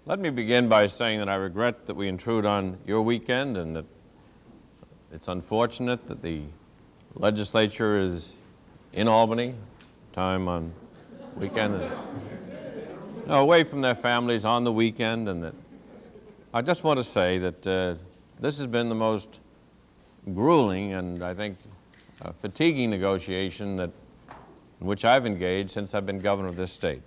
Let me begin by saying that I regret that we intrude on your weekend and that it's unfortunate that the legislature is in Albany, time on weekend, away from their families on the weekend, and that I just want to say that this has been the most grueling and I think fatiguing negotiation in which I've engaged since I've been governor of this state.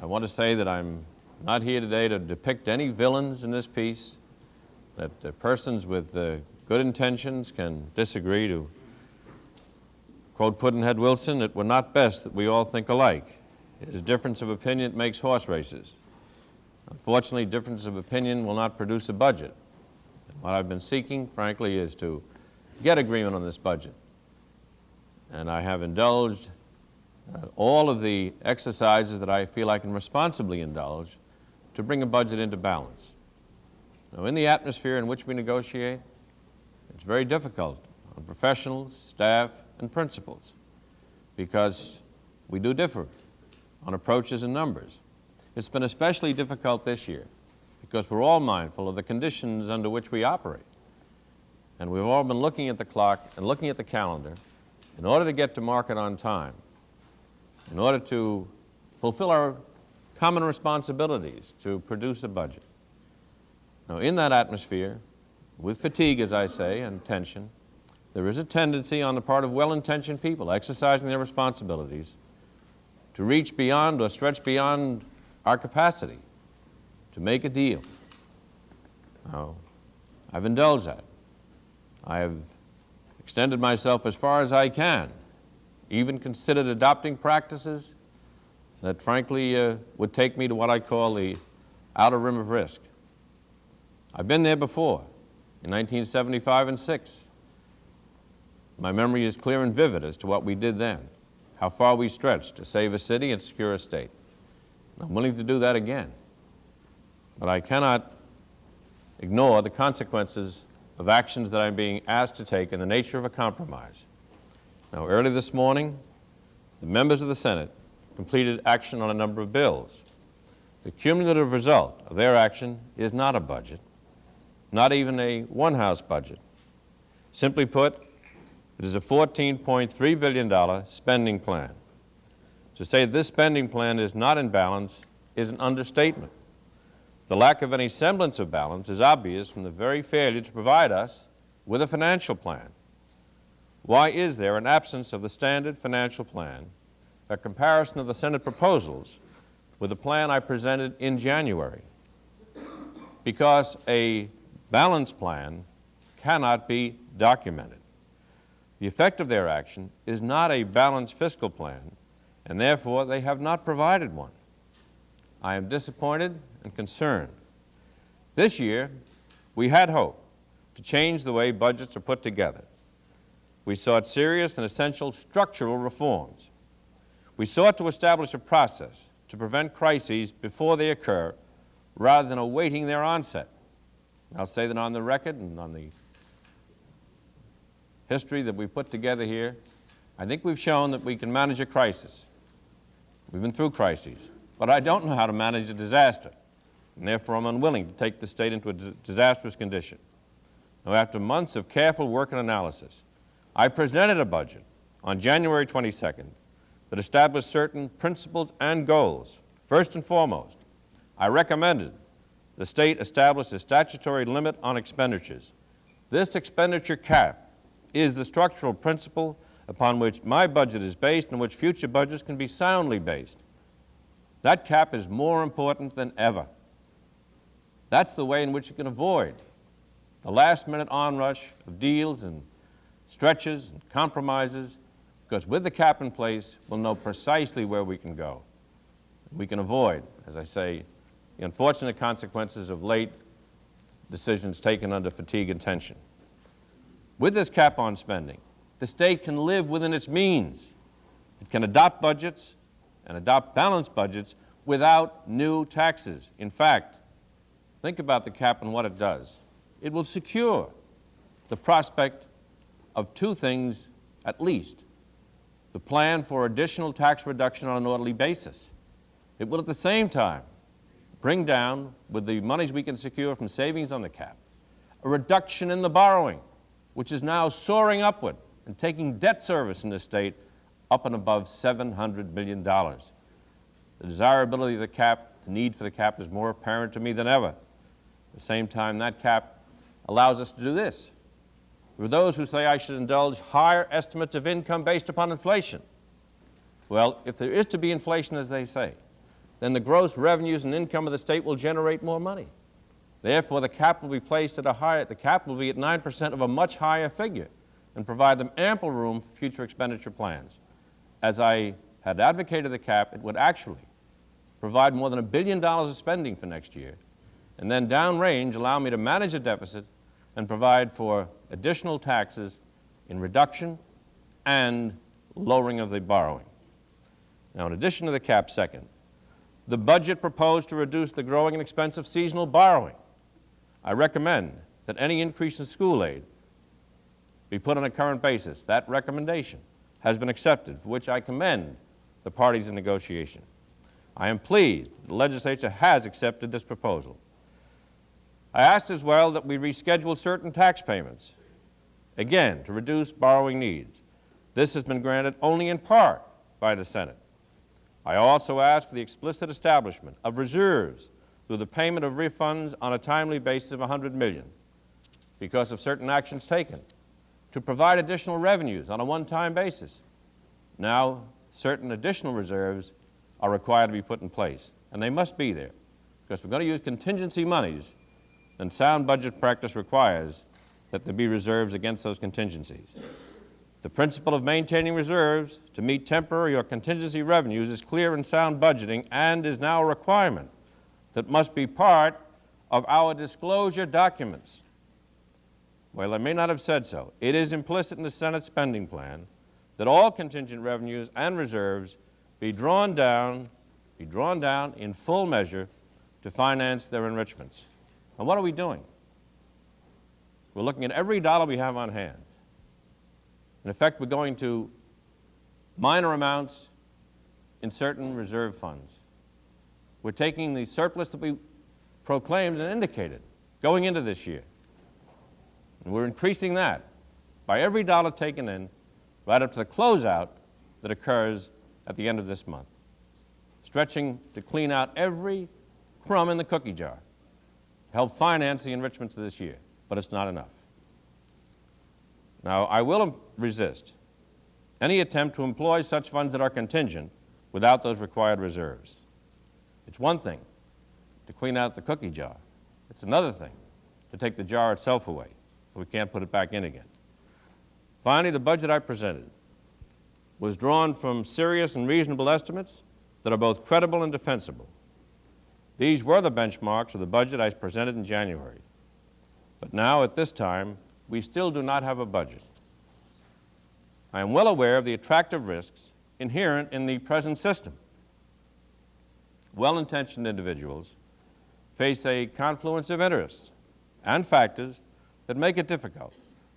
I want to say that I'm not here today to depict any villains in this piece, that persons with good intentions can disagree. To quote Pudd'nhead Wilson, it were not best that we all think alike. It is difference of opinion that makes horse races. Unfortunately, difference of opinion will not produce a budget. And what I've been seeking, frankly, is to get agreement on this budget. And I have indulged all of the exercises that I feel I can responsibly indulge to bring a budget into balance. Now, in the atmosphere in which we negotiate, it's very difficult on professionals, staff, and principals because we do differ on approaches and numbers. It's been especially difficult this year because we're all mindful of the conditions under which we operate. And we've all been looking at the clock and looking at the calendar in order to get to market on time, in order to fulfill our common responsibilities to produce a budget. Now, in that atmosphere, with fatigue, as I say, and tension, there is a tendency on the part of well-intentioned people exercising their responsibilities to reach beyond or stretch beyond our capacity to make a deal. Now, I've indulged that. I have extended myself as far as I can, even considered adopting practices that frankly would take me to what I call the outer rim of risk. I've been there before, in 1975 and 6. My memory is clear and vivid as to what we did then, how far we stretched to save a city and secure a state. I'm willing to do that again, but I cannot ignore the consequences of actions that I'm being asked to take in the nature of a compromise. Now, early this morning, the members of the Senate completed action on a number of bills. The cumulative result of their action is not a budget, not even a one-house budget. Simply put, it is a $14.3 billion spending plan. To say this spending plan is not in balance is an understatement. The lack of any semblance of balance is obvious from the very failure to provide us with a financial plan. Why is there an absence of the standard financial plan, a comparison of the Senate proposals with the plan I presented in January? Because a balanced plan cannot be documented. The effect of their action is not a balanced fiscal plan, and therefore they have not provided one. I am disappointed and concerned. This year, we had hope to change the way budgets are put together. We sought serious and essential structural reforms. We sought to establish a process to prevent crises before they occur rather than awaiting their onset. I'll say that on the record and on the history that we put together here, I think we've shown that we can manage a crisis. We've been through crises, but I don't know how to manage a disaster, and therefore I'm unwilling to take the state into a disastrous condition. Now, after months of careful work and analysis, I presented a budget on January 22nd that established certain principles and goals. First and foremost, I recommended the state establish a statutory limit on expenditures. This expenditure cap is the structural principle upon which my budget is based and which future budgets can be soundly based. That cap is more important than ever. That's the way in which you can avoid the last-minute onrush of deals and stretches and compromises, because with the cap in place, we'll know precisely where we can go. We can avoid, as I say, the unfortunate consequences of late decisions taken under fatigue and tension. With this cap on spending, the state can live within its means. It can adopt budgets and adopt balanced budgets without new taxes. In fact, think about the cap and what it does. It will secure the prospect of two things at least: the plan for additional tax reduction on an orderly basis. It will at the same time bring down, with the monies we can secure from savings on the cap, a reduction in the borrowing, which is now soaring upward and taking debt service in this state up and above $700 million. The desirability of the cap, the need for the cap is more apparent to me than ever. At the same time, that cap allows us to do this. There are those who say I should indulge higher estimates of income based upon inflation. Well, if there is to be inflation, as they say, then the gross revenues and income of the state will generate more money. Therefore, the cap will be placed at the cap will be at 9% of a much higher figure and provide them ample room for future expenditure plans. As I had advocated the cap, it would actually provide more than $1 billion of spending for next year, and then downrange allow me to manage a deficit and provide for additional taxes in reduction and lowering of the borrowing. Now, in addition to the cap, second, the budget proposed to reduce the growing and expensive seasonal borrowing. I recommend that any increase in school aid be put on a current basis. That recommendation has been accepted, for which I commend the parties in negotiation. I am pleased the legislature has accepted this proposal. I asked as well that we reschedule certain tax payments, again, to reduce borrowing needs. This has been granted only in part by the Senate. I also asked for the explicit establishment of reserves through the payment of refunds on a timely basis of $100 million because of certain actions taken to provide additional revenues on a one-time basis. Now, certain additional reserves are required to be put in place, and they must be there because we're going to use contingency monies, and sound budget practice requires that there be reserves against those contingencies. The principle of maintaining reserves to meet temporary or contingency revenues is clear in sound budgeting and is now a requirement that must be part of our disclosure documents. While I may not have said so, it is implicit in the Senate spending plan that all contingent revenues and reserves be drawn down in full measure to finance their enrichments. And what are we doing? We're looking at every dollar we have on hand. In effect, we're going to minor amounts in certain reserve funds. We're taking the surplus that we proclaimed and indicated going into this year, and we're increasing that by every dollar taken in right up to the closeout that occurs at the end of this month, stretching to clean out every crumb in the cookie jar to help finance the enrichments of this year, but it's not enough. Now, I will resist any attempt to employ such funds that are contingent without those required reserves. It's one thing to clean out the cookie jar. It's another thing to take the jar itself away so we can't put it back in again. Finally, the budget I presented was drawn from serious and reasonable estimates that are both credible and defensible. These were the benchmarks of the budget I presented in January. But now, at this time, we still do not have a budget. I am well aware of the attractive risks inherent in the present system. Well-intentioned individuals face a confluence of interests and factors that make it difficult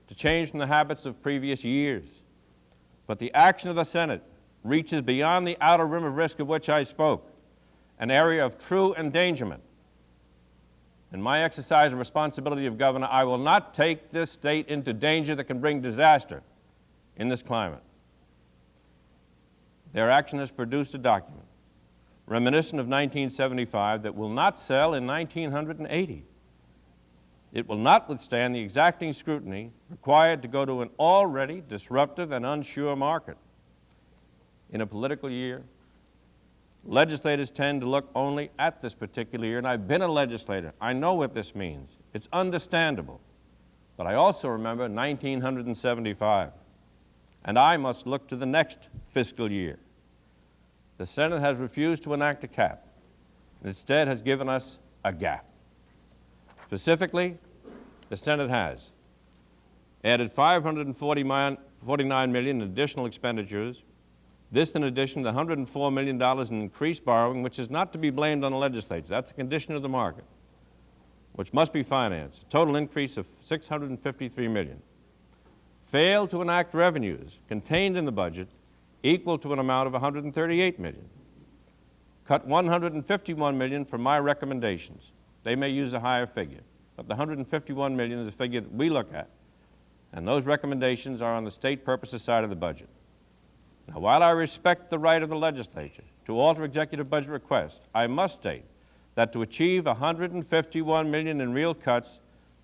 to change from the habits of previous years. But the action of the Senate reaches beyond the outer rim of risk of which I spoke, an area of true endangerment. In my exercise of responsibility of governor, I will not take this state into danger that can bring disaster in this climate. Their action has produced a document reminiscent of 1975 that will not sell in 1980. It will not withstand the exacting scrutiny required to go to an already disruptive and unsure market. In a political year, legislators tend to look only at this particular year, and I've been a legislator. I know what this means. It's understandable. But I also remember 1975, and I must look to the next fiscal year. The Senate has refused to enact a cap, and instead has given us a gap. Specifically, the Senate has added $549 million in additional expenditures. This in addition to $104 million in increased borrowing, which is not to be blamed on the legislature. That's a condition of the market, which must be financed. A total increase of $653 million. Failed to enact revenues contained in the budget equal to an amount of $138 million. cut $151 million from my recommendations. They may use a higher figure, but the $151 million is a figure that we look at, and those recommendations are on the state purposes side of the budget. Now, while I respect the right of the legislature to alter executive budget requests, I must state that to achieve $151 million in real cuts,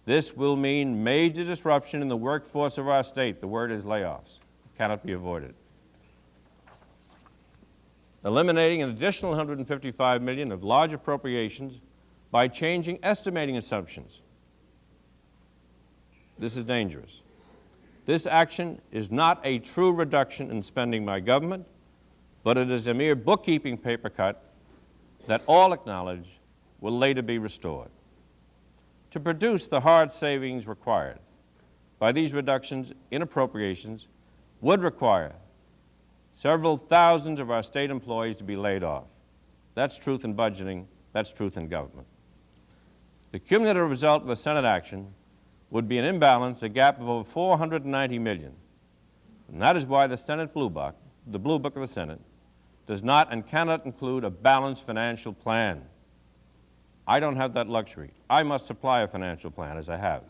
this will mean major disruption in the workforce of our state. The word is layoffs. It cannot be avoided. Eliminating an additional $155 million of large appropriations by changing estimating assumptions. This is dangerous. This action is not a true reduction in spending by government, but it is a mere bookkeeping paper cut that all acknowledge will later be restored. To produce the hard savings required by these reductions in appropriations would require several thousands of our state employees to be laid off. That's truth in budgeting. That's truth in government. The cumulative result of the Senate action would be an imbalance, a gap of over $490 million. And that is why the Senate Blue Book, the Blue Book of the Senate, does not and cannot include a balanced financial plan. I don't have that luxury. I must supply a financial plan, as I have.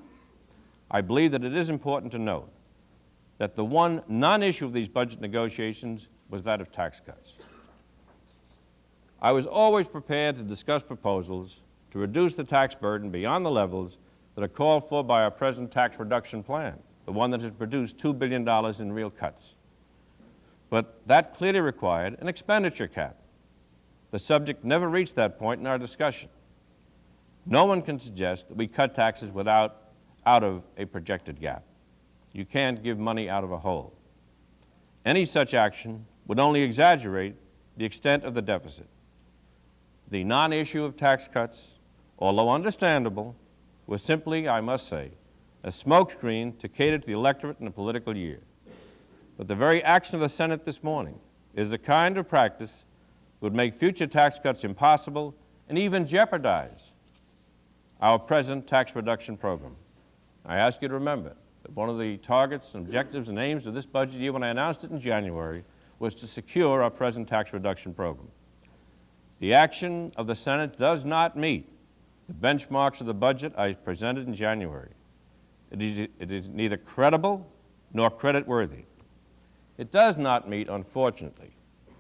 I believe that it is important to note that the one non-issue of these budget negotiations was that of tax cuts. I was always prepared to discuss proposals to reduce the tax burden beyond the levels that are called for by our present tax reduction plan, the one that has produced $2 billion in real cuts. But that clearly required an expenditure cap. The subject never reached that point in our discussion. No one can suggest that we cut taxes out of a projected gap. You can't give money out of a hole. Any such action would only exaggerate the extent of the deficit. The non-issue of tax cuts, although understandable, was simply, I must say, a smokescreen to cater to the electorate in a political year. But the very action of the Senate this morning is a kind of practice that would make future tax cuts impossible and even jeopardize our present tax reduction program. I ask you to remember that one of the targets and objectives and aims of this budget year when I announced it in January was to secure our present tax reduction program. The action of the Senate does not meet the benchmarks of the budget I presented in January. It is neither credible nor credit-worthy. It does not meet, unfortunately,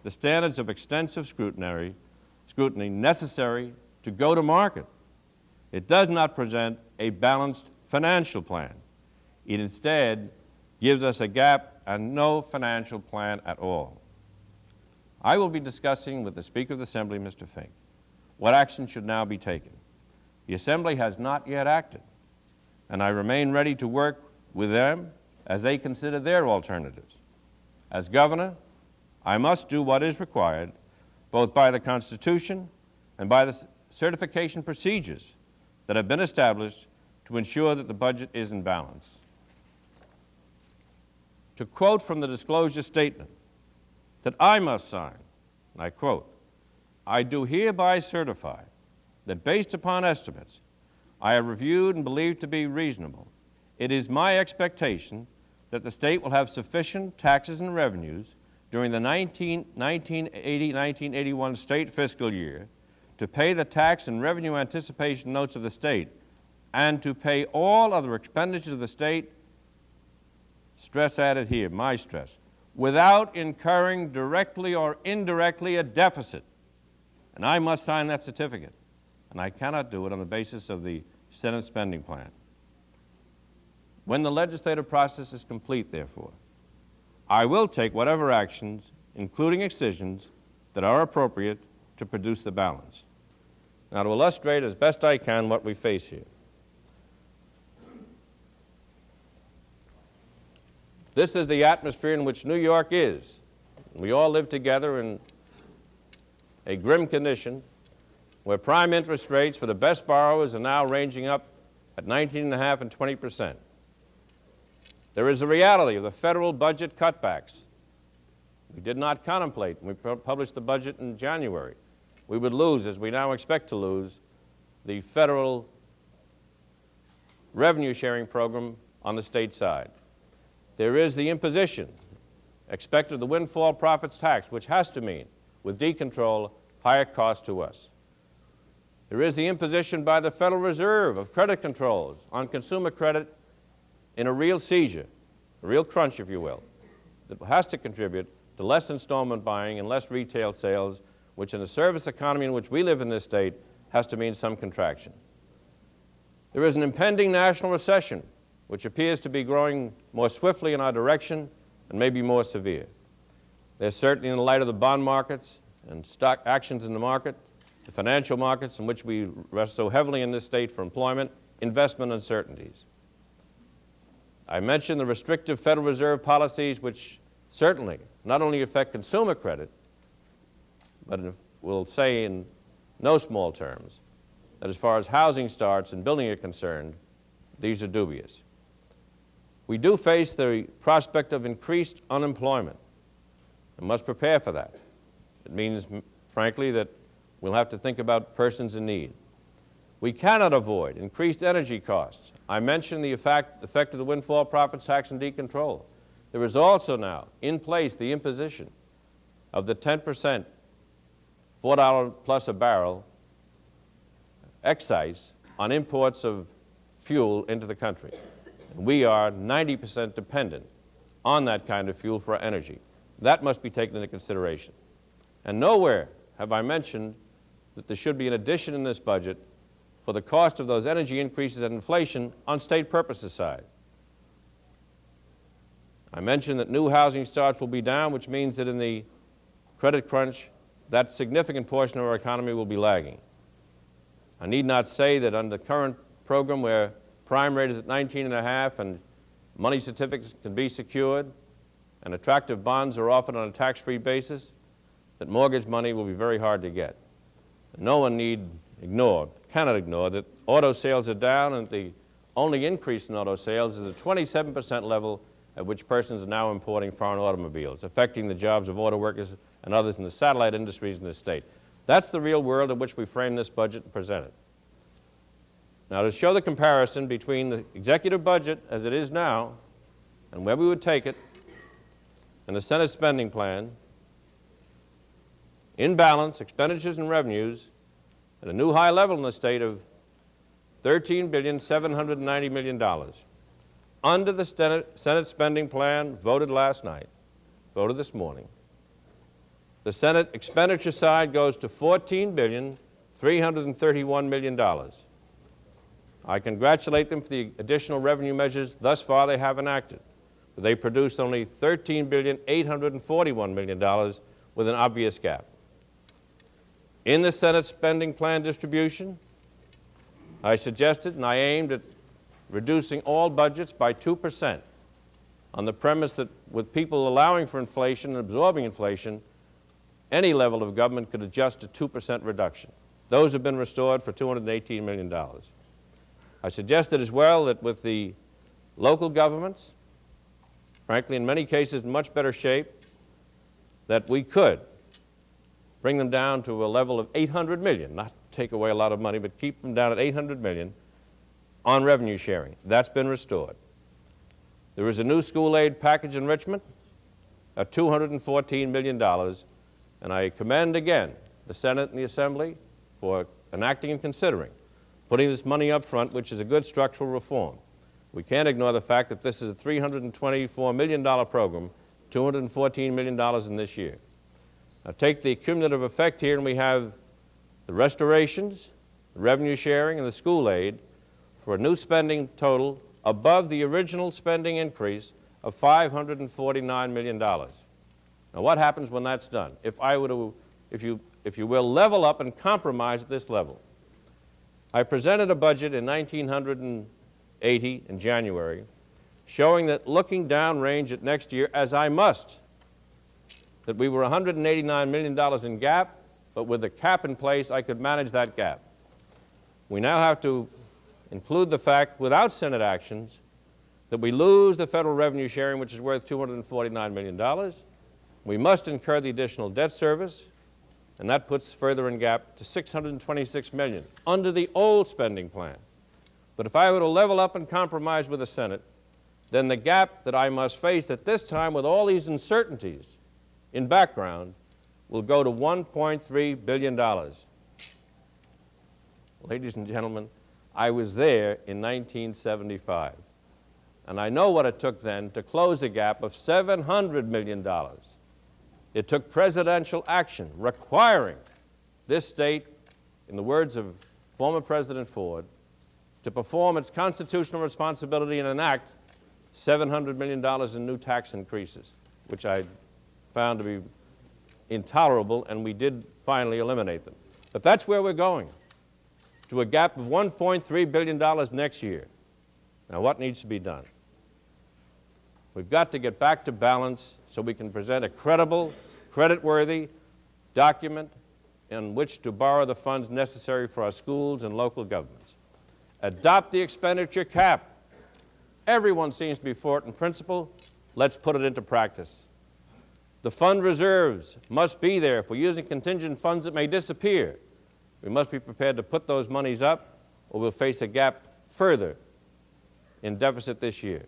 the standards of extensive scrutiny necessary to go to market. It does not present a balanced financial plan. It instead gives us a gap and no financial plan at all. I will be discussing with the Speaker of the Assembly, Mr. Fink, what action should now be taken. The Assembly has not yet acted, and I remain ready to work with them as they consider their alternatives. As Governor, I must do what is required, both by the Constitution and by the certification procedures that have been established to ensure that the budget is in balance. To quote from the disclosure statement that I must sign, and I quote, "I do hereby certify that based upon estimates I have reviewed and believed to be reasonable, it is my expectation that the state will have sufficient taxes and revenues during the 1980-1981 state fiscal year to pay the tax and revenue anticipation notes of the state and to pay all other expenditures of the state," stress added here, my stress, "without incurring directly or indirectly a deficit." And I must sign that certificate, and I cannot do it on the basis of the Senate spending plan. When the legislative process is complete, therefore, I will take whatever actions, including excisions, that are appropriate to produce the balance. Now, to illustrate as best I can what we face here. This is the atmosphere in which New York is. We all live together in a grim condition where prime interest rates for the best borrowers are now ranging up at 19.5% and 20%. There is the reality of the federal budget cutbacks. We did not contemplate when we published the budget in January. We would lose, as we now expect to lose, the federal revenue sharing program on the state side. There is the imposition expected of the windfall profits tax, which has to mean, with decontrol, higher cost to us. There is the imposition by the Federal Reserve of credit controls on consumer credit in a real seizure, a real crunch, if you will, that has to contribute to less installment buying and less retail sales, which in the service economy in which we live in this state has to mean some contraction. There is an impending national recession, which appears to be growing more swiftly in our direction and may be more severe. There's certainly, in the light of the bond markets and stock actions in the market, the financial markets in which we rest so heavily in this state for employment, investment uncertainties. I mentioned the restrictive Federal Reserve policies which certainly not only affect consumer credit, but will say in no small terms that as far as housing starts and building are concerned, these are dubious. We do face the prospect of increased unemployment and must prepare for that. It means, frankly, that we'll have to think about persons in need. We cannot avoid increased energy costs. I mentioned the effect of the windfall profit tax and decontrol. There is also now in place the imposition of the 10%, $4 plus a barrel excise on imports of fuel into the country. We are 90% dependent on that kind of fuel for our energy. That must be taken into consideration. And nowhere have I mentioned that there should be an addition in this budget for the cost of those energy increases and inflation on state purposes side. I mentioned that new housing starts will be down, which means that in the credit crunch, that significant portion of our economy will be lagging. I need not say that under the current program where prime rate is at 19.5 and money certificates can be secured and attractive bonds are offered on a tax-free basis, that mortgage money will be very hard to get. No one cannot ignore that auto sales are down, and the only increase in auto sales is a 27% level at which persons are now importing foreign automobiles, affecting the jobs of auto workers and others in the satellite industries in this state. That's the real world in which we frame this budget and present it. Now, to show the comparison between the executive budget as it is now and where we would take it and the Senate spending plan, in balance, expenditures and revenues at a new high level in the state of $13,790 million. Under the Senate spending plan voted last night, voted this morning, the Senate expenditure side goes to $14,331 million. I congratulate them for the additional revenue measures thus far they have enacted, but they produced only $13,841 million with an obvious gap. In the Senate spending plan distribution, I suggested and I aimed at reducing all budgets by 2% on the premise that with people allowing for inflation and absorbing inflation, any level of government could adjust to 2% reduction. Those have been restored for $218 million. I suggested as well that with the local governments, frankly in many cases in much better shape, that we could bring them down to a level of $800 million, not take away a lot of money, but keep them down at $800 million on revenue sharing. That's been restored. There is a new school aid package enrichment of $214 million, and I commend again the Senate and the Assembly for enacting and considering putting this money up front, which is a good structural reform. We can't ignore the fact that this is a $324 million program, $214 million in this year. Now take the cumulative effect here, and we have the restorations, the revenue sharing, and the school aid for a new spending total above the original spending increase of $549 million. Now what happens when that's done? If I were to, if you will, level up and compromise at this level. I presented a budget in 1980 in January showing that looking downrange at next year, as I must, that we were $189 million in gap, but with a cap in place, I could manage that gap. We now have to include the fact, without Senate actions, that we lose the federal revenue sharing, which is worth $249 million. We must incur the additional debt service, and that puts further in gap to $626 million under the old spending plan. But if I were to level up and compromise with the Senate, then the gap that I must face at this time with all these uncertainties in background will go to $1.3 billion. Ladies and gentlemen, I was there in 1975, and I know what it took then to close a gap of $700 million. It took presidential action requiring this state, in the words of former President Ford, to perform its constitutional responsibility and enact $700 million in new tax increases, which I found to be intolerable, and we did finally eliminate them. But that's where we're going, to a gap of $1.3 billion next year. Now, what needs to be done? We've got to get back to balance so we can present a credible, credit-worthy document in which to borrow the funds necessary for our schools and local governments. Adopt the expenditure cap. Everyone seems to be for it in principle. Let's put it into practice. The fund reserves must be there. If we're using contingent funds, it may disappear. We must be prepared to put those monies up, or we'll face a gap further in deficit this year.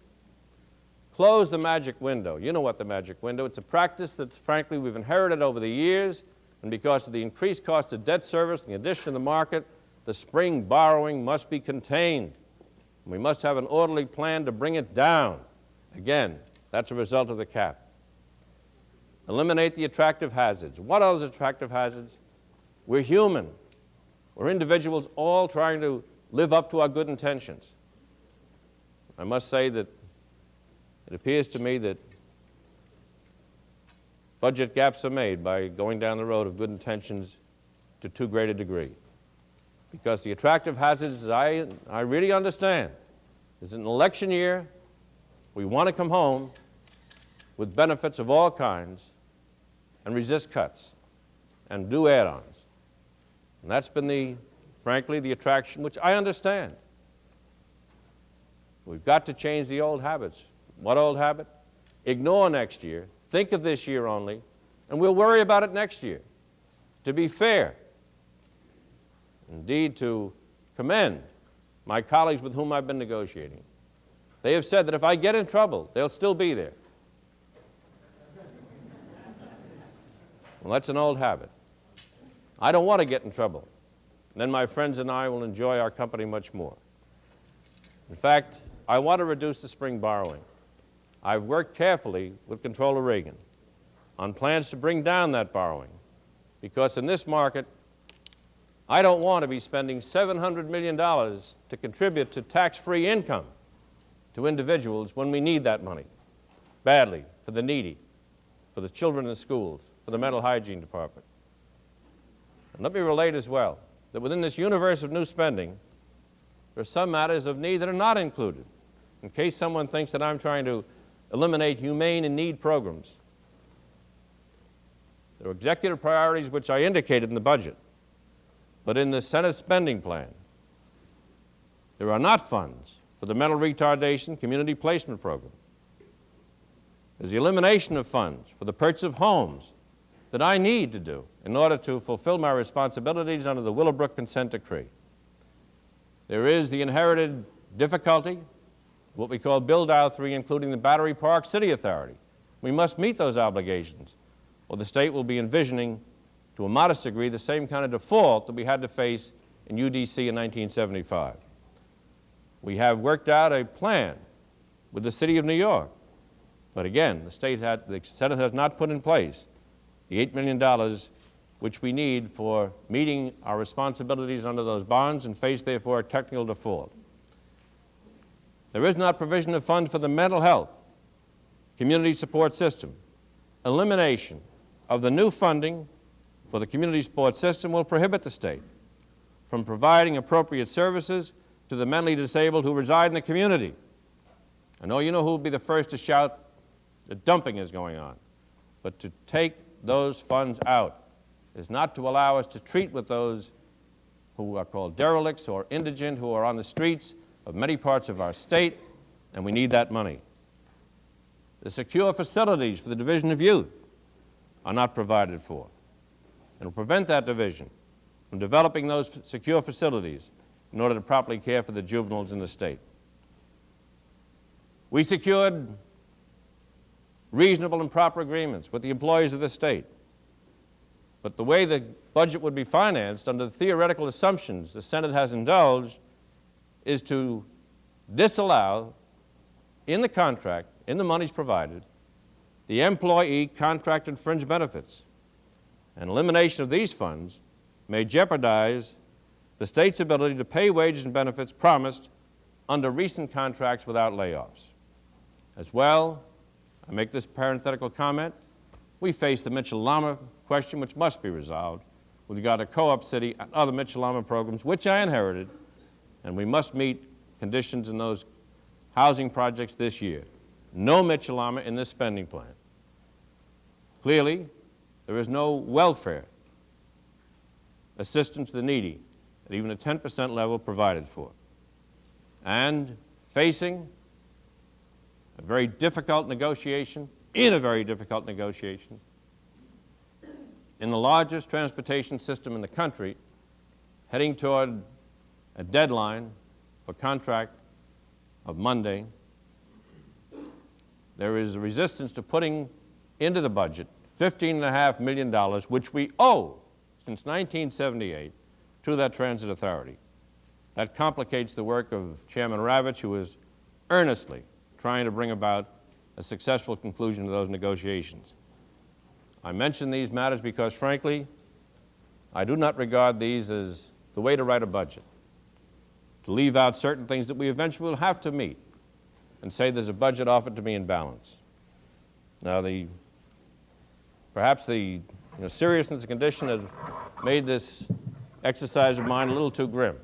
Close the magic window. You know what the magic window is. It's a practice that, frankly, we've inherited over the years, and because of the increased cost of debt service and the addition of the market, the spring borrowing must be contained. We must have an orderly plan to bring it down. Again, that's a result of the cap. Eliminate the attractive hazards. What are those attractive hazards? We're human. We're individuals all trying to live up to our good intentions. I must say that it appears to me that budget gaps are made by going down the road of good intentions to too great a degree. Because the attractive hazards, I really understand, is in an election year, we want to come home with benefits of all kinds and resist cuts and do add-ons. And that's been frankly, the attraction, which I understand. We've got to change the old habits. What old habit? Ignore next year, think of this year only, and we'll worry about it next year. To be fair, indeed to commend my colleagues with whom I've been negotiating. They have said that if I get in trouble, they'll still be there. Well, that's an old habit. I don't want to get in trouble. Then my friends and I will enjoy our company much more. In fact, I want to reduce the spring borrowing. I've worked carefully with Comptroller Reagan on plans to bring down that borrowing, because in this market, I don't want to be spending $700 million to contribute to tax-free income to individuals when we need that money badly, for the needy, for the children in schools, for the mental hygiene department. And let me relate as well that within this universe of new spending, there are some matters of need that are not included. In case someone thinks that I'm trying to eliminate humane and need programs, there are executive priorities which I indicated in the budget. But in the Senate spending plan, there are not funds for the mental retardation community placement program. There's the elimination of funds for the purchase of homes that I need to do in order to fulfill my responsibilities under the Willowbrook Consent Decree. There is the inherited difficulty, what we call Bill Dow 3, including the Battery Park City Authority. We must meet those obligations, or the state will be envisioning, to a modest degree, the same kind of default that we had to face in UDC in 1975. We have worked out a plan with the City of New York, but again, the Senate has not put in place the $8 million which we need for meeting our responsibilities under those bonds and face, therefore, a technical default. There is not provision of funds for the mental health community support system. Elimination of the new funding for the community support system will prohibit the state from providing appropriate services to the mentally disabled who reside in the community. I know you know who will be the first to shout that dumping is going on, but to take those funds out is not to allow us to treat with those who are called derelicts or indigent, who are on the streets of many parts of our state, and we need that money. The secure facilities for the Division of Youth are not provided for. It will prevent that division from developing those secure facilities in order to properly care for the juveniles in the state. We secured reasonable and proper agreements with the employees of the state But the way the budget would be financed under the theoretical assumptions the Senate has indulged is to disallow in the contract, in the monies provided, the employee contracted fringe benefits. And elimination of these funds may jeopardize the state's ability to pay wages and benefits promised under recent contracts without layoffs. As well, I make this parenthetical comment, we face the Mitchell-Lama question, which must be resolved with regard to Co-op City and other Mitchell-Lama programs, which I inherited, and we must meet conditions in those housing projects this year. No Mitchell-Lama in this spending plan. Clearly, there is no welfare assistance to the needy at even a 10% level provided for. And facing a very difficult negotiation, in the largest transportation system in the country, heading toward a deadline for contract of Monday, there is a resistance to putting into the budget $15.5 million, which we owe since 1978 to that transit authority. That complicates the work of Chairman Ravitch, who is earnestly trying to bring about a successful conclusion to those negotiations. I mention these matters because, frankly, I do not regard these as the way to write a budget, to leave out certain things that we eventually will have to meet and say there's a budget offered to be in balance. Now, perhaps the seriousness of condition has made this exercise of mine a little too grim.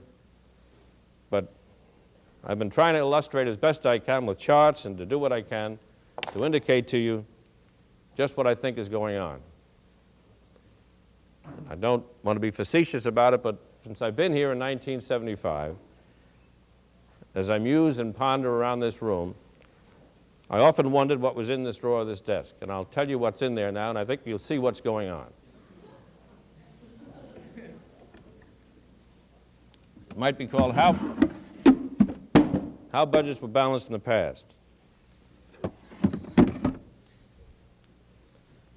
But I've been trying to illustrate as best I can with charts and to do what I can to indicate to you just what I think is going on. I don't want to be facetious about it, but since I've been here in 1975, as I muse and ponder around this room, I often wondered what was in this drawer of this desk, and I'll tell you what's in there now, and I think you'll see what's going on. It might be called How Budgets Were Balanced in the Past.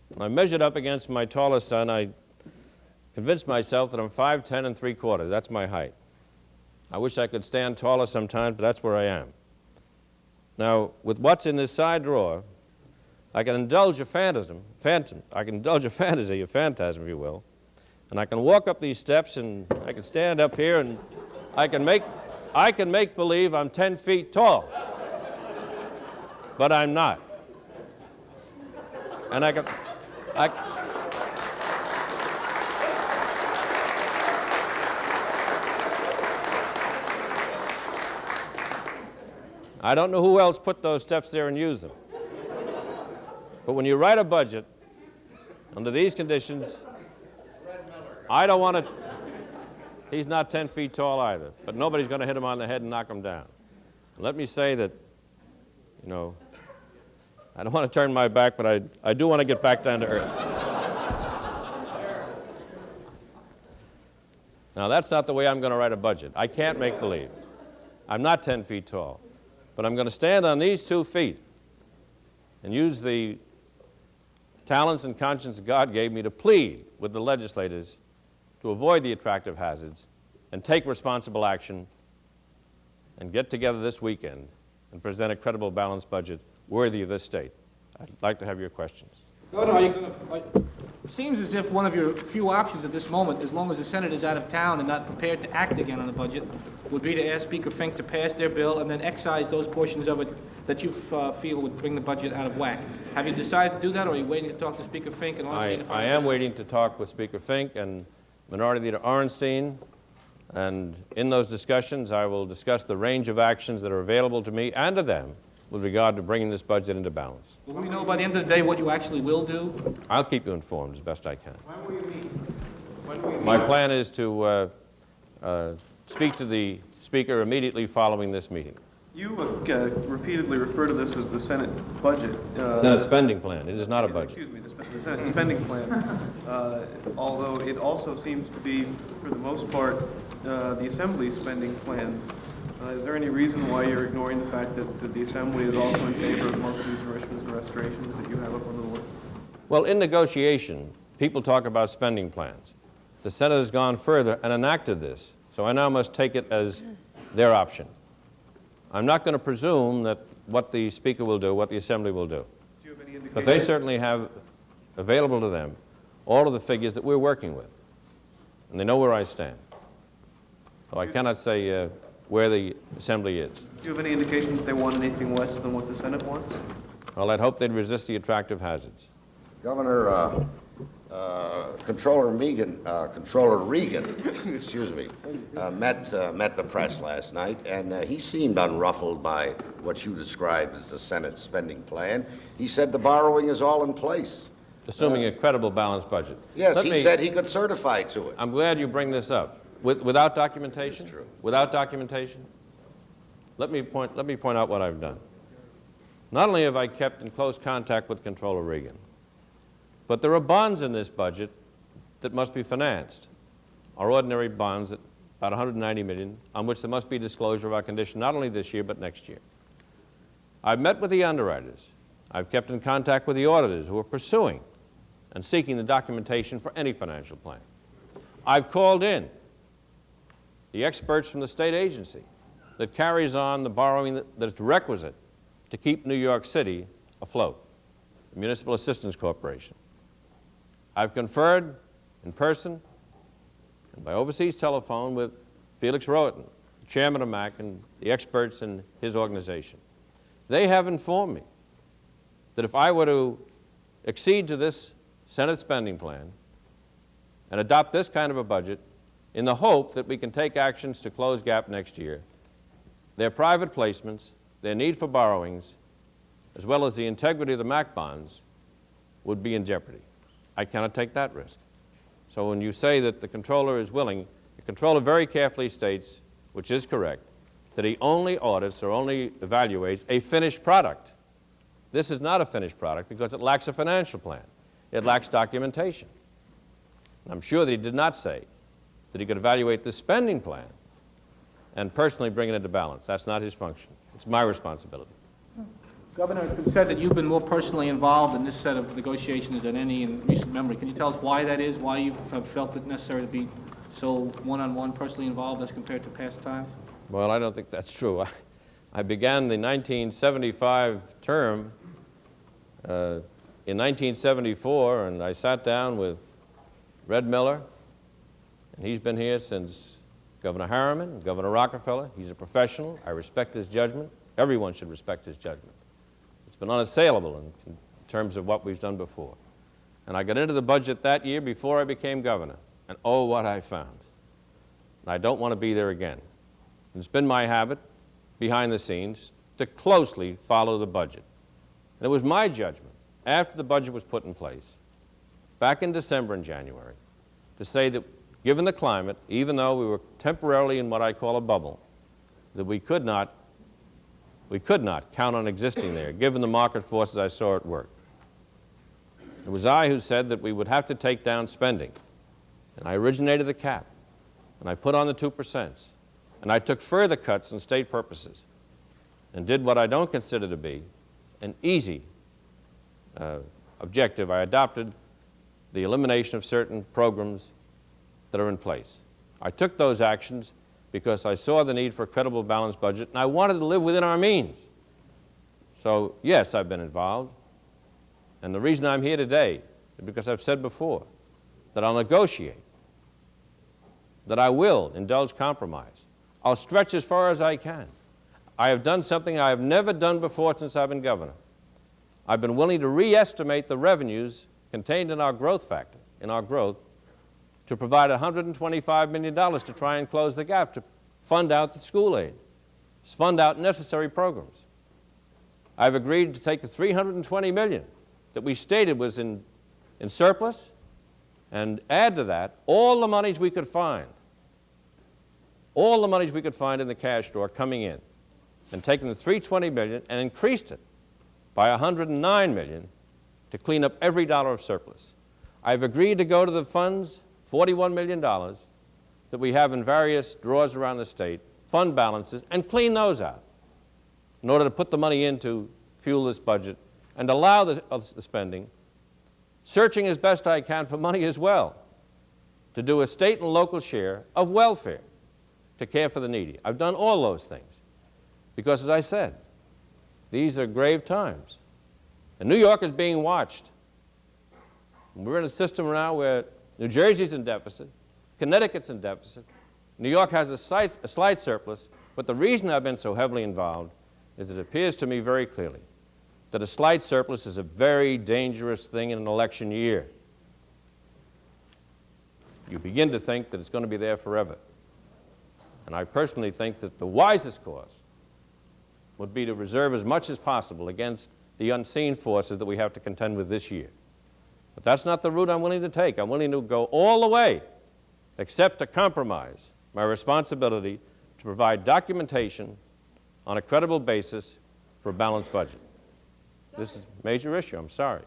When I measured up against my tallest son, I convinced myself that I'm 5'10 3/4. That's my height. I wish I could stand taller sometimes, but that's where I am. Now, with what's in this side drawer, I can indulge a phantasm, a phantasm, if you will, and I can walk up these steps, and I can stand up here, and I can make believe I'm 10 feet tall, but I'm not. And I don't know who else put those steps there and used them. But when you write a budget under these conditions, I don't want to, he's not 10 feet tall either, but nobody's going to hit him on the head and knock him down. And let me say that, I don't want to turn my back, but I do want to get back down to earth. Now, that's not the way I'm going to write a budget. I can't make believe. I'm not 10 feet tall. But I'm going to stand on these 2 feet and use the talents and conscience that God gave me to plead with the legislators to avoid the attractive hazards and take responsible action and get together this weekend and present a credible, balanced budget worthy of this state. I'd like to have your questions. Governor, it seems as if one of your few options at this moment, as long as the Senate is out of town and not prepared to act again on the budget, would be to ask Speaker Fink to pass their bill and then excise those portions of it that you feel would bring the budget out of whack. Have you decided to do that, or are you waiting to talk to Speaker Fink and Ornstein? I am waiting to talk with Speaker Fink and Minority Leader Ornstein, and in those discussions I will discuss the range of actions that are available to me and to them with regard to bringing this budget into balance. Will we know by the end of the day what you actually will do? I'll keep you informed as best I can. When will you meet? My plan is to speak to the Speaker immediately following this meeting. You repeatedly refer to this as the Senate budget. Senate spending plan. It is not a budget. Excuse me, the Senate spending plan. Although it also seems to be, for the most part, the Assembly's spending plan. Is there any reason why you're ignoring the fact that the Assembly is also in favor of most of these enrichments and restorations that you have up on the board? Well, in negotiation, People talk about spending plans. The Senate has gone further and enacted this, so I now must take it as their option. I'm not going to presume that what the Speaker will do, what the Assembly will do. Do you have any indication? But they certainly have available to them all of the figures that we're working with, and they know where I stand. So I cannot say where the Assembly is. Do you have any indication that they want anything less than what the Senate wants? Well, I'd hope they'd resist the attractive hazards. Governor, Controller Regan, excuse me, met the press last night, and he seemed unruffled by what you described as the Senate spending plan. He said the borrowing is all in place. Assuming a credible, balanced budget. Yes, he said he could certify to it. I'm glad you bring this up. Without documentation? That's true. Without documentation? Let me point out what I've done. Not only have I kept in close contact with Controller Regan, but there are bonds in this budget that must be financed. Our ordinary bonds at about $190 million, on which there must be disclosure of our condition not only this year but next year. I've met with the underwriters. I've kept in contact with the auditors who are pursuing and seeking the documentation for any financial plan. I've called in the experts from the state agency that carries on the borrowing that's requisite to keep New York City afloat, the Municipal Assistance Corporation. I've conferred in person and by overseas telephone with Felix Rohatyn, the chairman of MAC, and the experts in his organization. They have informed me that if I were to accede to this Senate spending plan and adopt this kind of a budget in the hope that we can take actions to close gap next year, their private placements, their need for borrowings, as well as the integrity of the MAC bonds would be in jeopardy. I cannot take that risk. So when you say that the Comptroller is willing, the Comptroller very carefully states, which is correct, that he only audits or only evaluates a finished product. This is not a finished product because it lacks a financial plan. It lacks documentation. I'm sure that he did not say that he could evaluate the spending plan and personally bring it into balance. That's not his function. It's my responsibility. Governor, it's been said that you've been more personally involved in this set of negotiations than any in recent memory. Can you tell us why that is, why you have felt it necessary to be so one-on-one personally involved as compared to past times? Well, I don't think that's true. I began the 1975 term in 1974, and I sat down with Red Miller, and he's been here since Governor Harriman, Governor Rockefeller. He's a professional. I respect his judgment. Everyone should respect his judgment. It's been unassailable in terms of what we've done before. And I got into the budget that year before I became governor, and oh, what I found. And I don't want to be there again. And it's been my habit, behind the scenes, to closely follow the budget. And it was my judgment, after the budget was put in place, back in December and January, to say that given the climate, even though we were temporarily in what I call a bubble, that we could not count on existing there, given the market forces I saw at work. It was I who said that we would have to take down spending. And I originated the cap, and I put on the 2%, and I took further cuts in state purposes, and did what I don't consider to be an easy objective. I adopted the elimination of certain programs that are in place. I took those actions because I saw the need for a credible, balanced budget, and I wanted to live within our means. So, yes, I've been involved. And the reason I'm here today is because I've said before that I'll negotiate, that I will indulge compromise. I'll stretch as far as I can. I have done something I have never done before since I've been governor. I've been willing to re-estimate the revenues contained in our growth factor, to provide $125 million to try and close the gap, to fund out the school aid, to fund out necessary programs. I've agreed to take the $320 million that we stated was in surplus and add to that all the monies we could find, in the cash drawer coming in, and taken the $320 million and increased it by $109 million to clean up every dollar of surplus. I've agreed to go to the funds, $41 million that we have in various drawers around the state, fund balances, and clean those out in order to put the money in to fuel this budget and allow the spending searching as best I can for money as well to do a state and local share of welfare to care for the needy. I've done all those things because, as I said, these are grave times. And New York is being watched. We're in a system now where New Jersey's in deficit, Connecticut's in deficit, New York has a slight surplus, but the reason I've been so heavily involved is it appears to me very clearly that a slight surplus is a very dangerous thing in an election year. You begin to think that it's going to be there forever. And I personally think that the wisest course would be to reserve as much as possible against the unseen forces that we have to contend with this year. But that's not the route I'm willing to take. I'm willing to go all the way, except to compromise my responsibility to provide documentation on a credible basis for a balanced budget. This is a major issue. I'm sorry.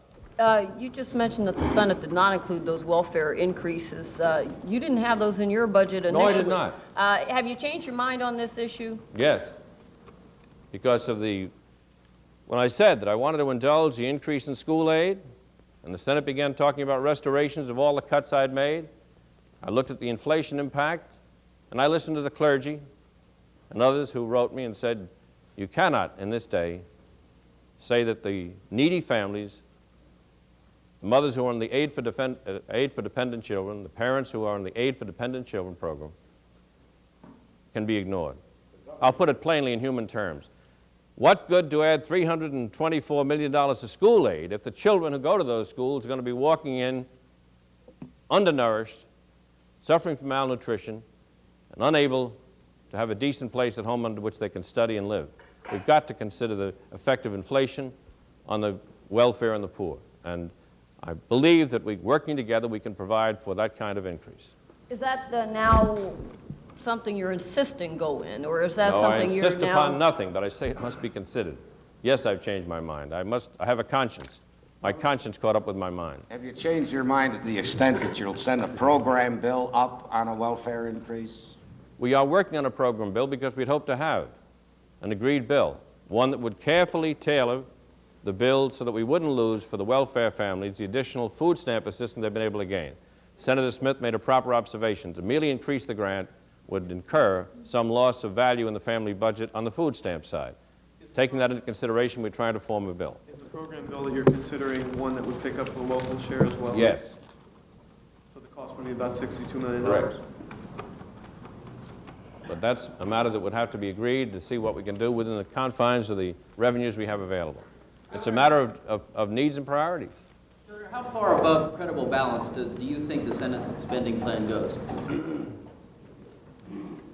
You just mentioned that the Senate did not include those welfare increases. You didn't have those in your budget initially. No, I did not. Have you changed your mind on this issue? Yes, because of when I said that I wanted to indulge the increase in school aid, and the Senate began talking about restorations of all the cuts I'd made, I looked at the inflation impact, and I listened to the clergy and others who wrote me and said, you cannot, in this day, say that the needy families, the mothers who are on the Aid for Dependent Children, the parents who are on the Aid for Dependent Children program, can be ignored. I'll put it plainly in human terms. What good to add $324 million to school aid if the children who go to those schools are going to be walking in undernourished, suffering from malnutrition, and unable to have a decent place at home under which they can study and live? We've got to consider the effect of inflation on the welfare and the poor. And I believe that working together, we can provide for that kind of increase. Is that now something you're insisting go in, or is that No, something I you're insist now... upon nothing, but I say it must be considered. Yes, I've changed my mind. I have a conscience. My conscience caught up with my mind. Have you changed your mind to the extent that you'll send a program bill up on a welfare increase? We are working on a program bill because we'd hope to have an agreed bill, one that would carefully tailor the bill so that we wouldn't lose for the welfare families the additional food stamp assistance they've been able to gain. Senator Smith made a proper observation. To merely increase the grant would incur some loss of value in the family budget on the food stamp side. Taking that into consideration, we're trying to form a bill. Is the program bill that you're considering one that would pick up the local share as well? Yes. So the cost would be about $62 million? Correct. But that's a matter that would have to be agreed to see what we can do within the confines of the revenues we have available. It's a matter of needs and priorities. Senator, how far above credible balance do you think the Senate spending plan goes?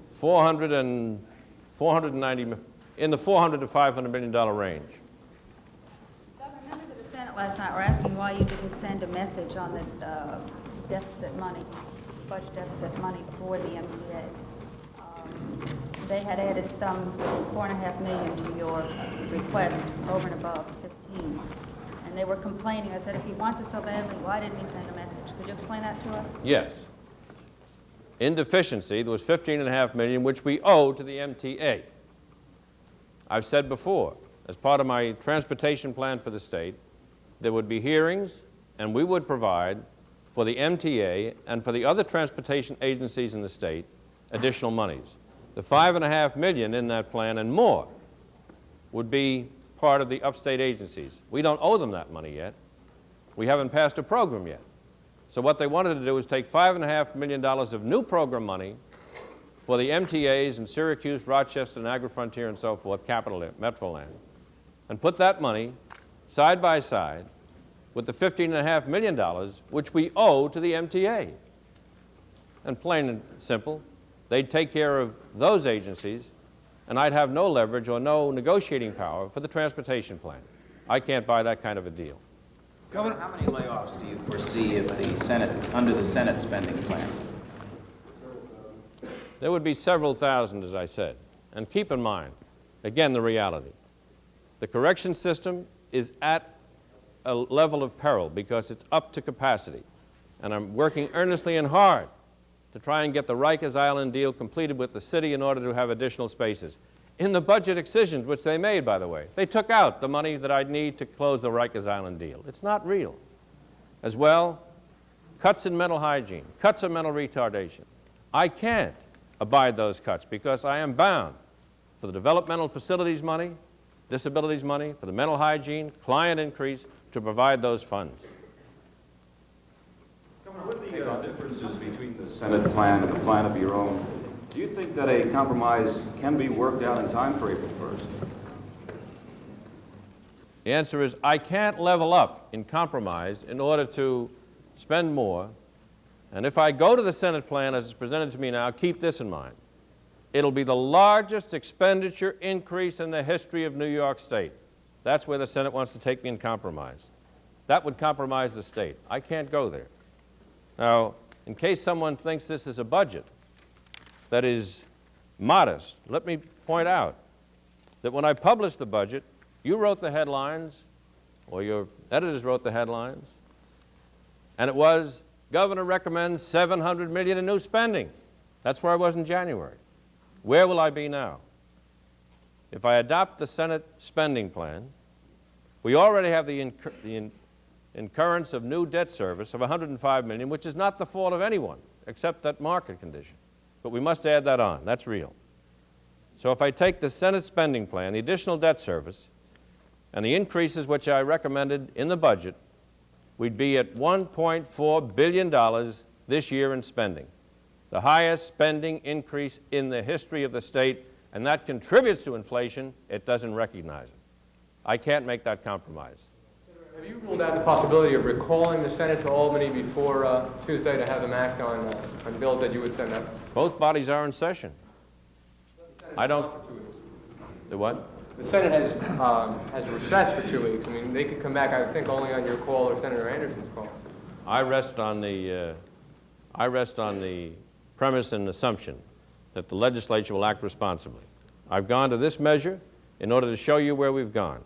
490, in the $400 to $500 million range. Governor, members of the Senate last night were asking why you didn't send a message on the deficit money, budget deficit money for the MTA. They had added some $4.5 million to your request over and above 15. And they were complaining. I said, if he wants it so badly, why didn't he send a message? Could you explain that to us? Yes. In deficiency, there was $15.5 million, which we owe to the MTA. I've said before, as part of my transportation plan for the state, there would be hearings, and we would provide for the MTA and for the other transportation agencies in the state additional monies. The $5.5 million in that plan and more would be part of the upstate agencies. We don't owe them that money yet. We haven't passed a program yet. So what they wanted to do was take $5.5 million of new program money for the MTAs in Syracuse, Rochester, Niagara Frontier, and so forth, Capital Metroland, and put that money side by side with the $15.5 million which we owe to the MTA. And plain and simple, they'd take care of those agencies, and I'd have no leverage or no negotiating power for the transportation plan. I can't buy that kind of a deal. Governor, how many layoffs do you foresee if the Senate, under the Senate spending plan? There would be several thousand, as I said. And keep in mind, again, the reality. The correction system is at a level of peril because it's up to capacity. And I'm working earnestly and hard to try and get the Rikers Island deal completed with the city in order to have additional spaces. In the budget excisions, which they made, by the way, they took out the money that I'd need to close the Rikers Island deal. It's not real. as well, cuts in mental hygiene, cuts in mental retardation. I can't abide those cuts because I am bound for the developmental facilities money, disabilities money, for the mental hygiene, client increase, to provide those funds. Governor, what are the differences between the Senate plan and the plan of your own? Do you think that a compromise can be worked out in time for April 1st? The answer is I can't level up in compromise in order to spend more. And if I go to the Senate plan as it's presented to me now, keep this in mind. It'll be the largest expenditure increase in the history of New York State. That's where the Senate wants to take me in compromise. That would compromise the state. I can't go there. Now, in case someone thinks this is a budget that is modest, let me point out that when I published the budget, you wrote the headlines, or your editors wrote the headlines, and it was, Governor recommends $700 million in new spending. That's where I was in January. Where will I be now? If I adopt the Senate spending plan, we already have the incurrence of new debt service of $105 million, which is not the fault of anyone except that market condition. But we must add that on. That's real. So if I take the Senate spending plan, the additional debt service, and the increases which I recommended in the budget, we'd be at $1.4 billion this year in spending, the highest spending increase in the history of the state, and that contributes to inflation. It doesn't recognize it. I can't make that compromise. Have you ruled out the possibility of recalling the Senate to Albany before Tuesday to have them act on bills that you would send up? Both bodies are in session. I don't... The what? The Senate has recessed for 2 weeks. I mean, they could come back, I think, only on your call or Senator Anderson's call. I rest on the premise and assumption that the legislature will act responsibly. I've gone to this measure in order to show you where we've gone.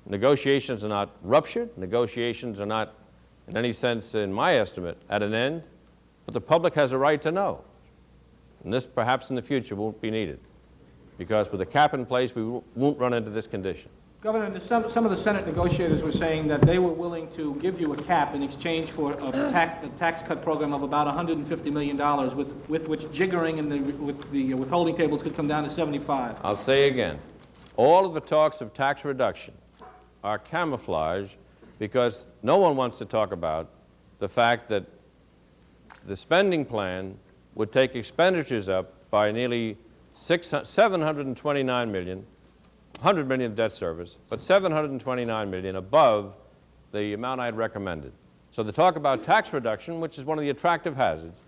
Negotiations are not ruptured. Negotiations are not, in any sense, in my estimate, at an end. But the public has a right to know. And this, perhaps in the future, won't be needed. Because with a cap in place, we won't run into this condition. Governor, some of the Senate negotiators were saying that they were willing to give you a cap in exchange for a tax cut program of about $150 million, with which jiggering and with the withholding tables could come down to 75. I'll say again, all of the talks of tax reduction are camouflage because no one wants to talk about the fact that the spending plan would take expenditures up by nearly $729 million, $100 million debt service, but $729 million above the amount I'd recommended. So the talk about tax reduction, which is one of the attractive hazards,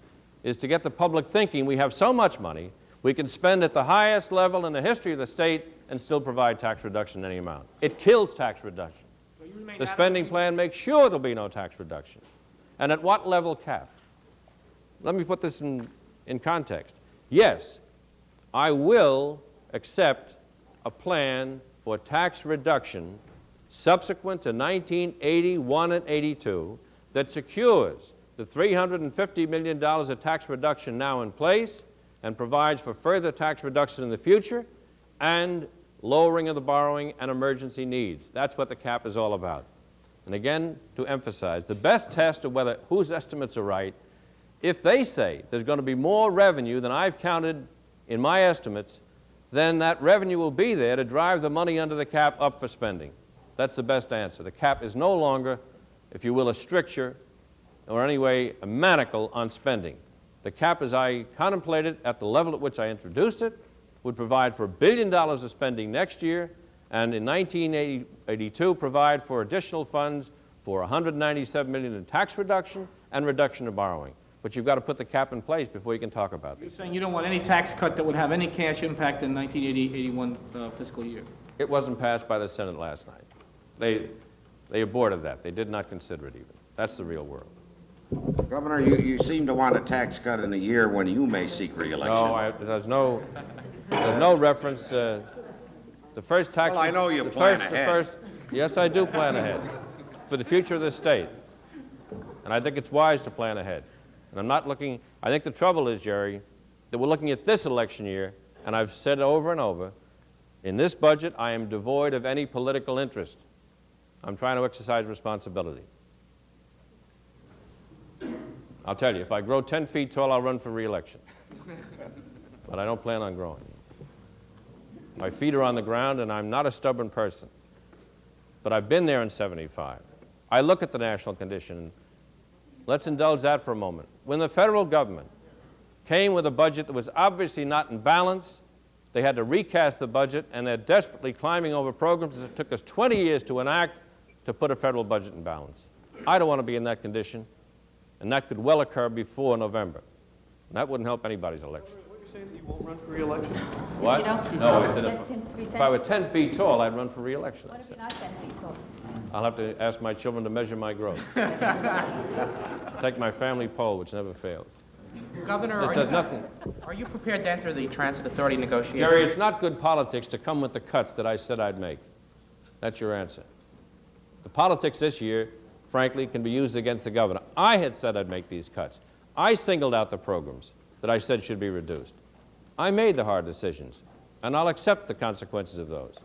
is to get the public thinking we have so much money, we can spend at the highest level in the history of the state and still provide tax reduction in any amount. It kills tax reduction. The spending plan makes sure there'll be no tax reduction. And at what level cap? Let me put this in context. Yes, I will accept a plan for tax reduction subsequent to 1981 and 82 that secures the $350 million of tax reduction now in place and provides for further tax reduction in the future and lowering of the borrowing and emergency needs. That's what the cap is all about. And again, to emphasize, the best test of whether whose estimates are right, if they say there's going to be more revenue than I've counted in my estimates, then that revenue will be there to drive the money under the cap up for spending. That's the best answer. The cap is no longer, if you will, a stricture or anyway a manacle on spending. The cap, as I contemplated at the level at which I introduced it, would provide for $1 billion of spending next year, and in 1982 provide for additional funds for $197 million in tax reduction and reduction of borrowing. But you've got to put the cap in place before you can talk about this. You're saying you don't want any tax cut that would have any cash impact in 1980-81 fiscal year. It wasn't passed by the Senate last night. They aborted that. They did not consider it even. That's the real world. Governor, you seem to want a tax cut in a year when you may seek re-election. No, there's no reference. The first tax... Well, I know you plan ahead. Yes, I do plan ahead for the future of the state. And I think it's wise to plan ahead. And I'm not looking... I think the trouble is, Jerry, that we're looking at this election year, and I've said over and over, in this budget, I am devoid of any political interest. I'm trying to exercise responsibility. I'll tell you, if I grow 10 feet tall, I'll run for re-election. But I don't plan on growing. My feet are on the ground, and I'm not a stubborn person. But I've been there in '75. I look at the national condition. Let's indulge that for a moment. When the federal government came with a budget that was obviously not in balance, they had to recast the budget, and they're desperately climbing over programs that took us 20 years to enact to put a federal budget in balance. I don't want to be in that condition, and that could well occur before November. And that wouldn't help anybody's election. What you're saying, that you won't run for re-election? What? You don't? No, I said To be if 10 I were 10 feet tall, I'd run for re-election. What if you're not 10 feet tall? I'll have to ask my children to measure my growth. Take my family poll, which never fails. Governor, This has nothing. are you prepared to enter the Transit Authority negotiations? Jerry, it's not good politics to come with the cuts that I said I'd make. That's your answer. The politics this year, frankly, can be used against the governor. I had said I'd make these cuts. I singled out the programs that I said should be reduced. I made the hard decisions, and I'll accept the consequences of those.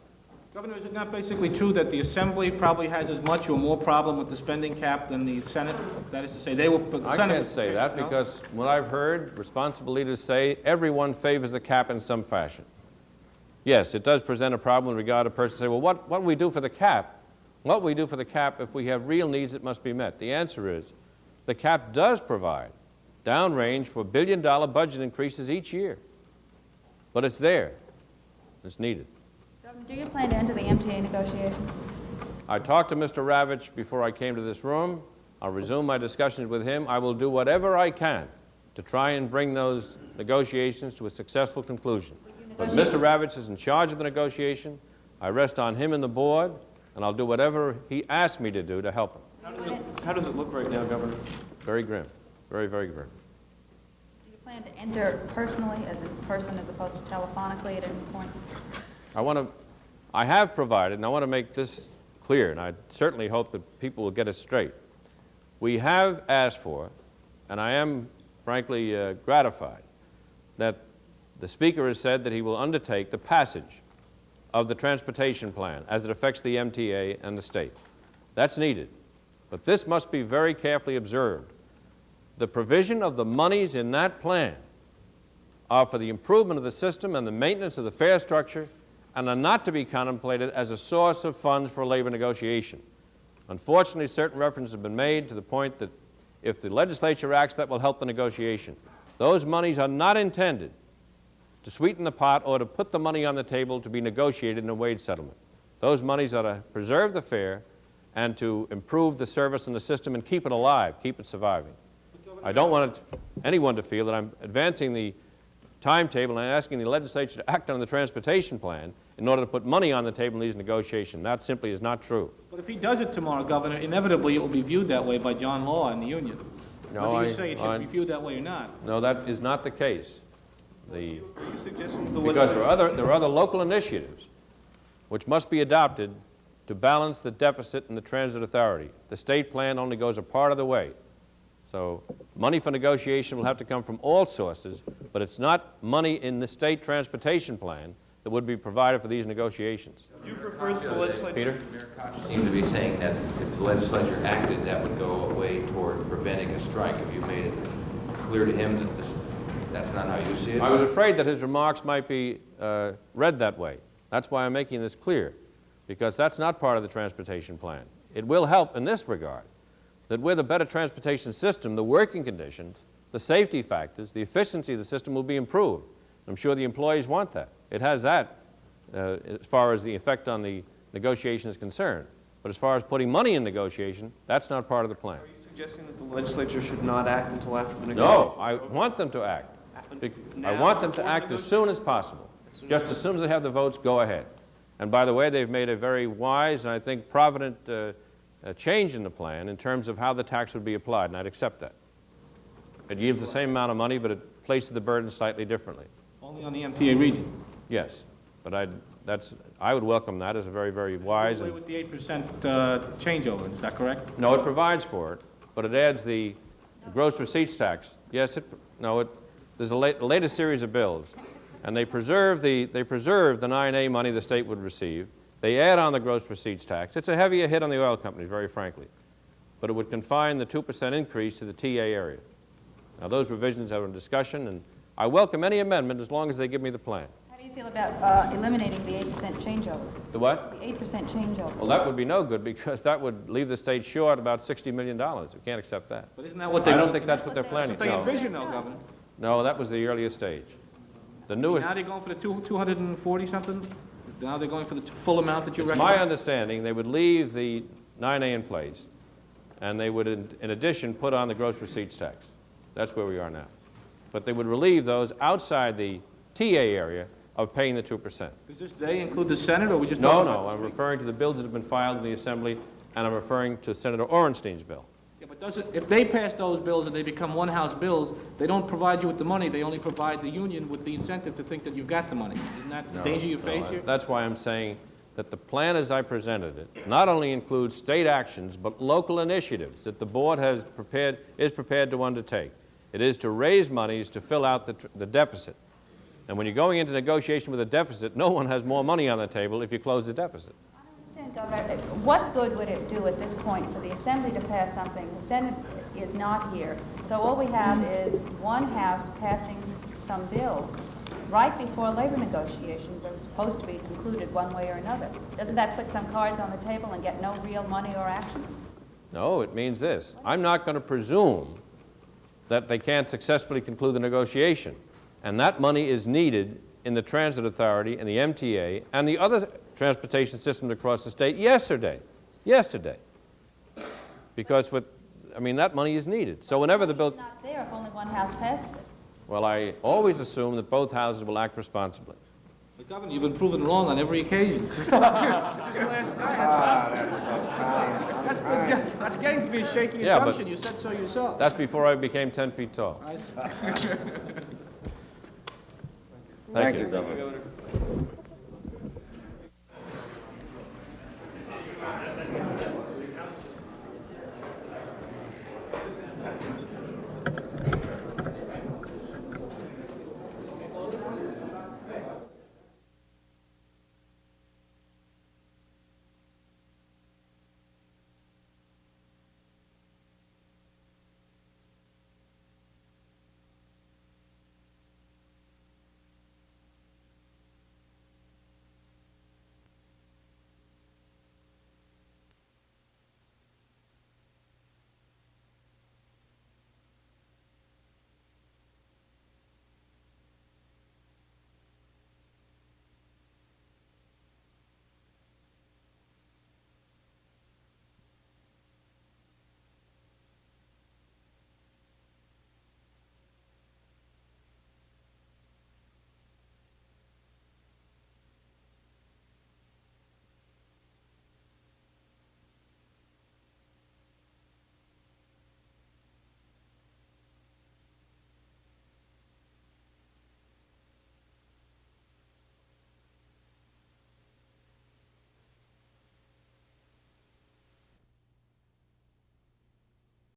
Governor, is it not basically true that the Assembly probably has as much or more problem with the spending cap than the Senate? That is to say, they will... the I Senate can't was say prepared, that no? because what I've heard responsible leaders say, everyone favors the cap in some fashion. Yes, it does present a problem in regard to persons say, well, what do we do for the cap? What do we do for the cap if we have real needs that must be met? The answer is the cap does provide downrange for billion-dollar budget increases each year. But it's there. It's needed. Governor, do you plan to enter the MTA negotiations? I talked to Mr. Ravitch before I came to this room. I'll resume my discussions with him. I will do whatever I can to try and bring those negotiations to a successful conclusion. But Mr. Ravitch is in charge of the negotiation. I rest on him and the board, and I'll do whatever he asks me to do to help him. How does it look right now, Governor? Very grim. Very, very grim. Do you plan to enter personally, as in person, as opposed to telephonically at any point? I have provided, and I want to make this clear, and I certainly hope that people will get it straight. We have asked for, and I am frankly gratified, that the Speaker has said that he will undertake the passage of the transportation plan as it affects the MTA and the state. That's needed. But this must be very carefully observed. The provision of the monies in that plan are for the improvement of the system and the maintenance of the fare structure, and are not to be contemplated as a source of funds for labor negotiation. Unfortunately, certain references have been made to the point that if the legislature acts, that will help the negotiation. Those monies are not intended to sweeten the pot or to put the money on the table to be negotiated in a wage settlement. Those monies are to preserve the fare and to improve the service in the system and keep it alive, keep it surviving. I don't want anyone to feel that I'm advancing the timetable and asking the legislature to act on the transportation plan in order to put money on the table in these negotiations. That simply is not true. But if he does it tomorrow, Governor, inevitably it will be viewed that way by John Law and the union. No, Whether you say it should be viewed that way or not. No, that is not the case. Are you suggesting the Because legislature... there are other local initiatives which must be adopted to balance the deficit in the transit authority. The state plan only goes a part of the way. So money for negotiation will have to come from all sources, but it's not money in the state transportation plan that would be provided for these negotiations. Do you prefer the legislature... Peter? Mayor Koch seemed to be saying that if the legislature acted, that would go a way toward preventing a strike. Have you made it clear to him that that's not how you see it? I was afraid that his remarks might be read that way. That's why I'm making this clear, because that's not part of the transportation plan. It will help in this regard, that with a better transportation system, the working conditions, the safety factors, the efficiency of the system will be improved. I'm sure the employees want that. It has that as far as the effect on the negotiation is concerned. But as far as putting money in negotiation, that's not part of the plan. Are you suggesting that the legislature should not act until after the negotiation? No, I want them to act. I want them to act as soon as possible. Just as soon as they have the votes, go ahead. And by the way, they've made a very wise and I think provident change in the plan in terms of how the tax would be applied, and I'd accept that. It yields the same amount of money, but it places the burden slightly differently. Only on the MTA region. Yes, but I would welcome that as a very, very wise. Away with the 8% changeover, is that correct? No, it provides for it, but it adds the gross receipts tax. Yes, there's a latest series of bills, and they preserve the 9A money the state would receive. They add on the gross receipts tax. It's a heavier hit on the oil companies, very frankly, but it would confine the 2% increase to the TA area. Now, those revisions are in discussion, and I welcome any amendment as long as they give me the plan. How do you feel about eliminating the 8% changeover? The what? The 8% changeover? Well, that would be no good, because that would leave the state short about $60 million. We can't accept that. But isn't that what they... I don't think that's what they're planning. They No, envision, though, Governor. no, that was the earlier stage. The newest, Now they're going for the 240-something? Now they're going for the full amount that you it's recommend? my understanding, they would leave the 9A in place, and they would, in addition, put on the gross receipts tax. That's where we are now. But they would relieve those outside the TA area of paying the 2%. Does this they include the Senate, or we just... No, talking no, about I'm the- referring to the bills that have been filed in the Assembly, and I'm referring to Senator Orenstein's bill. Yeah, but does it, if they pass those bills and they become one-house bills, they don't provide you with the money, they only provide the union with the incentive to think that you've got the money. Isn't that the danger you face here? That's why I'm saying that the plan as I presented it not only includes state actions, but local initiatives that the board is prepared to undertake. It is to raise monies to fill out the deficit. And when you're going into negotiation with a deficit, no one has more money on the table if you close the deficit. I understand, Governor. What good would it do at this point for the Assembly to pass something? The Senate is not here. So all we have is one house passing some bills right before labor negotiations are supposed to be concluded one way or another. Doesn't that put some cards on the table and get no real money or action? No, it means this. I'm not going to presume that they can't successfully conclude the negotiation. And that money is needed in the Transit Authority and the MTA and the other transportation systems across the state yesterday. Because that money is needed. So whenever the bill... It's not there if only one house passes it. Well, I always assume that both houses will act responsibly. But Governor, you've been proven wrong on every occasion. Just last night. That's getting to be a shaky Yeah, but- assumption. You said so yourself. That's before I became 10 feet tall. I- Thank you. Governor. Governor.